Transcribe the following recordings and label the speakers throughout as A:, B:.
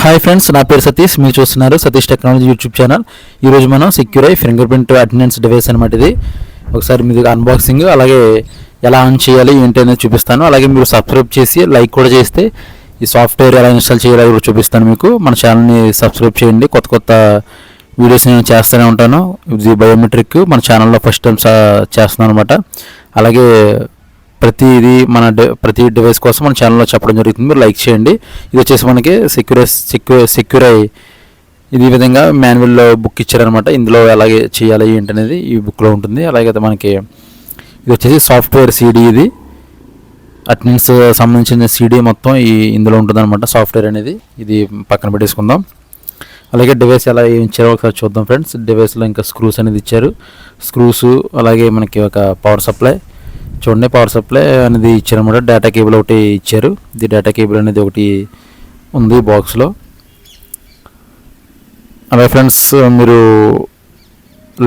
A: Hi friends, నా పేరు సతీష్. మీరు చూస్తున్నారు సతీష్ టెక్నాలజీ యూట్యూబ్ ఛానల్. ఈరోజు మనం సెక్యూరై ఫింగర్ ప్రింట్ అటెండెన్స్ డివైస్ అనమాట. ఇది ఒకసారి మీది అన్బాక్సింగ్, అలాగే ఎలా ఆన్ చేయాలి ఏంటి అనేది చూపిస్తాను. అలాగే మీరు సబ్స్క్రైబ్ చేసి లైక్ కూడా చేస్తే ఈ సాఫ్ట్వేర్ ఎలా ఇన్స్టాల్ చేయాలో కూడా చూపిస్తాను మీకు. మన ఛానల్ని సబ్స్క్రైబ్ చేయండి. కొత్త కొత్త వీడియోస్ నేను చేస్తూనే ఉంటాను. ఇది బయోమెట్రిక్ మన ఛానల్లో ఫస్ట్ టైం చేస్తున్నాను అనమాట. అలాగే ప్రతి డివైస్ కోసం మన ఛానల్లో చెప్పడం జరుగుతుంది. మీరు లైక్ చేయండి. ఇది వచ్చేసి మనకి సెక్యూరై ఇది విధంగా మాన్యువల్లో బుక్ ఇచ్చారనమాట. ఇందులో అలాగే చేయాలి ఏంటనేది ఈ బుక్లో ఉంటుంది. అలాగే మనకి ఇది వచ్చేసి సాఫ్ట్వేర్ సీడీ. ఇది అటెండెన్స్ సంబంధించిన సీడీ మొత్తం ఇందులో ఉంటుంది అనమాట. సాఫ్ట్వేర్ అనేది ఇది పక్కన పెట్టేసుకుందాం. అలాగే డివైస్ ఎలా ఇచ్చారో ఒకసారి చూద్దాం ఫ్రెండ్స్. డివైస్లో ఇంకా స్క్రూస్ అనేది ఇచ్చారు. స్క్రూస్ అలాగే మనకి ఒక పవర్ సప్లై చూడండి. పవర్ సప్లై అనేది ఇచ్చారనమాట. డేటా కేబుల్ ఒకటి ఇచ్చారు. ఇది డేటా కేబుల్ అనేది ఒకటి ఉంది బాక్స్లో. అలాగే ఫ్రెండ్స్, మీరు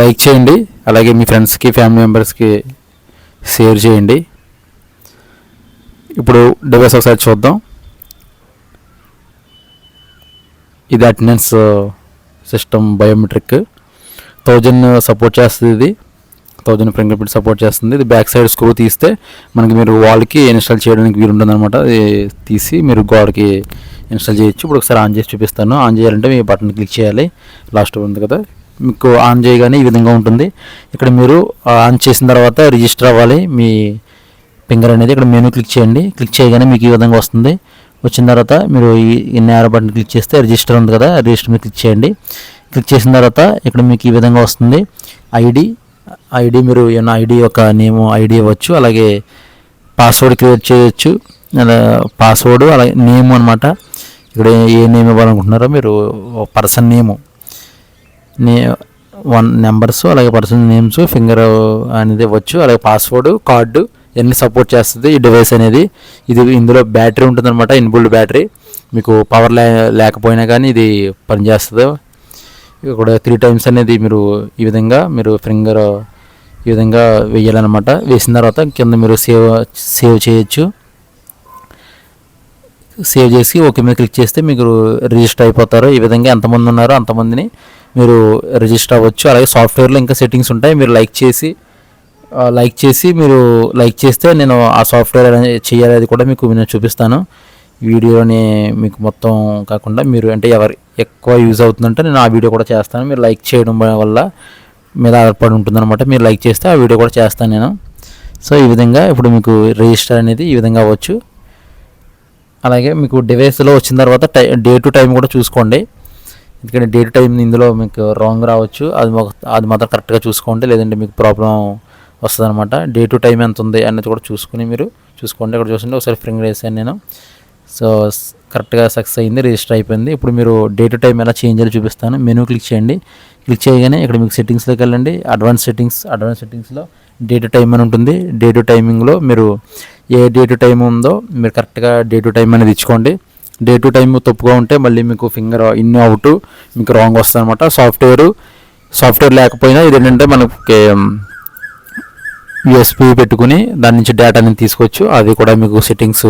A: లైక్ చేయండి. అలాగే మీ ఫ్రెండ్స్కి ఫ్యామిలీ మెంబర్స్కి షేర్ చేయండి. ఇప్పుడు డివైస్ ఒకసారి చూద్దాం. ఇది అటెండెన్స్ సిస్టమ్ బయోమెట్రిక్ 1000 సపోర్ట్ చేస్తుంది. ఇది 1000 ఫింగర్ ప్రింట్ సపోర్ట్ చేస్తుంది. ఇది బ్యాక్ సైడ్ స్క్రూ తీస్తే మనకి మీరు వాల్కి ఇన్స్టాల్ చేయడానికి వీలు ఉంటుంది అనమాట. అది తీసి మీరు గోడకి ఇన్స్టాల్ చేయొచ్చు. ఇప్పుడు ఒకసారి ఆన్ చేసి చూపిస్తాను. ఆన్ చేయాలంటే మీ బటన్ క్లిక్ చేయాలి. లాస్ట్ ఉంది కదా, మీకు ఆన్ చేయగానే ఈ విధంగా ఉంటుంది. ఇక్కడ మీరు ఆన్ చేసిన తర్వాత రిజిస్టర్ అవ్వాలి మీ ఫింగర్ అనేది. ఇక్కడ మెనూ క్లిక్ చేయండి. క్లిక్ చేయగానే మీకు ఈ విధంగా వస్తుంది. వచ్చిన తర్వాత మీరు ఈ నేర బటన్ క్లిక్ చేస్తే రిజిస్టర్ ఉంది కదా, రిజిస్టర్ మీద క్లిక్ చేయండి. క్లిక్ చేసిన తర్వాత ఇక్కడ మీకు ఈ విధంగా వస్తుంది. ఐడి మీరు ఏమైనా ఐడి యొక్క ఐడి ఇవ్వచ్చు. అలాగే పాస్వర్డ్ క్రియేట్ చేయొచ్చు. పాస్వర్డ్ అలాగే నేమ్ అనమాట. ఇక్కడ ఏ నేమ్ ఇవ్వాలనుకుంటున్నారో మీరు పర్సన్ నేము, 1 నెంబర్స్, అలాగే పర్సన్ నేమ్స్, ఫింగర్ అనేది ఇవ్వచ్చు. అలాగే పాస్వర్డ్, కార్డు ఇవన్నీ సపోర్ట్ చేస్తుంది ఈ డివైస్ అనేది. ఇందులో బ్యాటరీ ఉంటుందన్నమాట, ఇన్బుల్డ్ బ్యాటరీ. మీకు పవర్ లేకపోయినా కానీ ఇది పనిచేస్తుంది. ఇక్కడ 3 టైమ్స్ అనేది మీరు ఈ విధంగా మీరు ఫింగర్ ఈ విధంగా వేయాలన్నమాట. వేసిన తర్వాత కింద మీరు సేవ్ చేయొచ్చు. సేవ్ చేసి ఓకే మీద క్లిక్ చేస్తే మీకు రిజిస్టర్ అయిపోతారు. ఈ విధంగా ఎంతమంది ఉన్నారో అంతమందిని మీరు రిజిస్టర్ అవ్వచ్చు. అలాగే సాఫ్ట్వేర్లో ఇంకా సెట్టింగ్స్ ఉంటాయి. మీరు లైక్ చేస్తే నేను ఆ సాఫ్ట్వేర్ చేయాలి అది కూడా మీకు నేను చూపిస్తాను వీడియోని. మీకు మొత్తం కాకుండా మీరు అంటే ఎవరు ఎక్కువ యూజ్ అవుతుందంటే నేను ఆ వీడియో కూడా చేస్తాను. మీరు లైక్ చేయడం వల్ల మీద ఆధారపడి ఉంటుందన్నమాట. మీరు లైక్ చేస్తే ఆ వీడియో కూడా చేస్తాను నేను. సో ఈ విధంగా ఇప్పుడు మీకు రిజిస్టర్ అనేది ఈ విధంగా అవ్వచ్చు. అలాగే మీకు డివైస్లో వచ్చిన తర్వాత డే టు టైం కూడా చూసుకోండి. ఎందుకంటే డే టు టైం ఇందులో మీకు రాంగ్ రావచ్చు. అది మాత్రం కరెక్ట్గా చూసుకోండి, లేదంటే మీకు ప్రాబ్లం వస్తుంది అనమాట. డే టు టైం ఎంత ఉంది అనేది కూడా చూసుకుని మీరు చూసుకోండి. ఇక్కడ చూస్తుంటే ఒకసారి ఫింగర్ వేసాను నేను. సో కరెక్ట్గా సక్సెస్ అయింది, రిజిస్టర్ అయిపోయింది. ఇప్పుడు మీరు డే టు టైం ఎలా చేంజ్ చేయాలో చూపిస్తాను. మెనూ క్లిక్ చేయండి. క్లిక్ చేయగానే ఇక్కడ మీకు సెట్టింగ్స్లోకి వెళ్ళండి. అడ్వాన్స్ సెట్టింగ్స్లో డే టు టైం అని ఉంటుంది. డే టు టైమింగ్లో మీరు ఏ డే టు టైం ఉందో మీరు కరెక్ట్గా డే టు టైం అనేది ఇచ్చుకోండి. డే టు టైం తప్పుగా ఉంటే మళ్ళీ మీకు ఫింగర్ ఇన్ అవుట్ మీకు రాంగ్ వస్తుంది అనమాట. సాఫ్ట్వేర్ లేకపోయినా ఇది ఏంటంటే మనకి యూఎస్బీ పెట్టుకుని దాని నుంచి డేటాని తీసుకోవచ్చు. అది కూడా మీకు సెట్టింగ్స్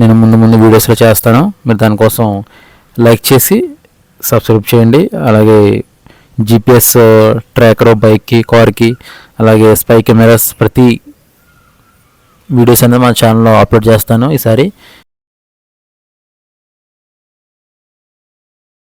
A: నేను ముందు వీడియోస్లో చేస్తాను. మీరు దానికోసం లైక్ చేసి సబ్స్క్రైబ్ చేయండి. అలాగే GPS ట్రాకర్ బైక్కి, కార్కి, అలాగే స్పై కెమెరాస్ ప్రతి వీడియోస్ అనేది మన ఛానల్లో అప్లోడ్ చేస్తాను ఈసారి.